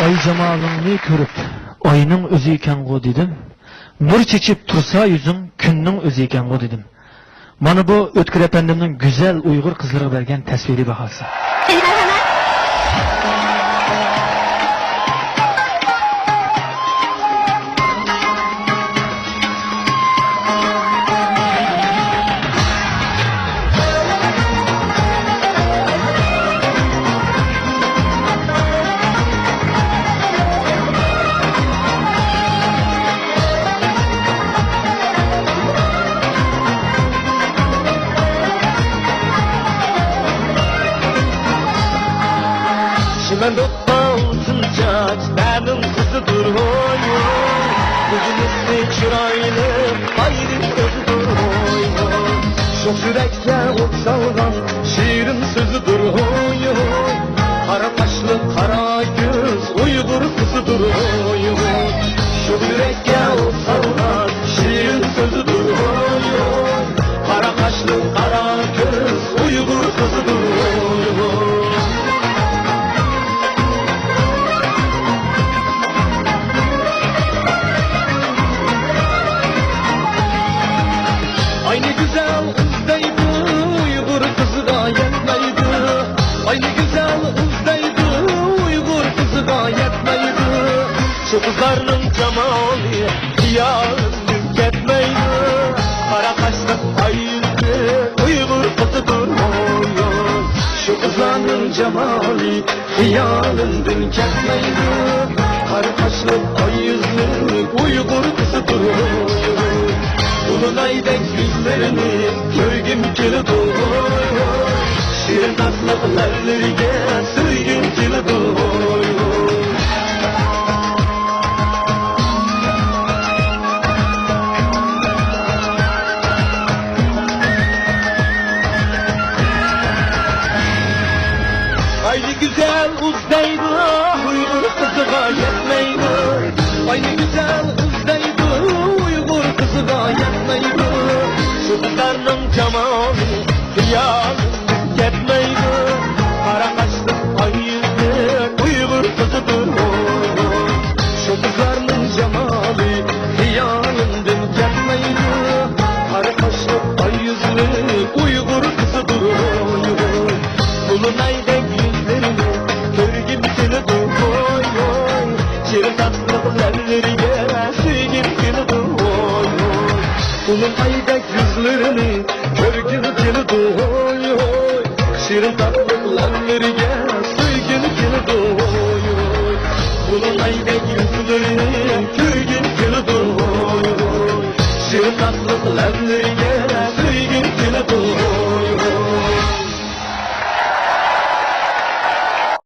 Ay jamalını körüp, ayının özü eken go dedim. Nur çeçip tursa yüzün, günün özü eken go dedim. Mana bu Ötkür Efendim'nin güzel Uygur kızlara vergen tasviri bahası. Şimen dokmalsın çaç, benim kızıdır oy oy. Gözün üstü çıraylı, ayrı özüdür oy oy. Çok yürekle ot salgan, şiirin sözüdür oy oy. Kara kaşlı, kara göz, Uygur kızıdır oy oy. Çok yürekle ot salgan, şiirin sözüdür oy oy. Kara kaşlı, kara göz, Uygur kızıdır oy oy. Aynı güzel kızdaydı, Uygur kızı da yetmeydi. Aynı güzel kızdaydı, Uygur kızı da yetmeydi. Şu kızların cemali, hiyalın tüketmeydi. Kara kaşlı ayırdı, Uygur kızıdır oy oy. Şu kızların cemali, hiyalın tüketmeydi. Kara kaşlı ayırdı, Uygur kızıdır oy oy. Dolunay'dek yüzlerini görgüm kilidi oy oy. Şirin tatlı ellerine sığgım kilidi oy oy. Aynı güzel uzdaydı, Uygur kızı da yetmeydi. Aynı güzel uzdaydı, Uygur kızı da yetmeydi. Şu kızlarının cemali, hiyalın yetmeydi. Kara kaşlı ayırdı, Uygur kızıdır oy oy. Şu kızlarının cemali, hiyalın yetmeydi. Kara kaşlı ayırdı, Uygur kızıdır oy oy. Dolunay'dek yüzlerini görgüm kilidi oy oy. Şirin tatlı ellerine sığgım kilidi oy oy. Dolunay'dek yüzlerini görgüm kilidi oy oy. Şirin tatlı ellerine sığgım kilidi oy oy. Dolunay'dek yüzlerini görgüm kilidi oy oy. Şirin tatlı ellerine sığgım kilidi oy oy.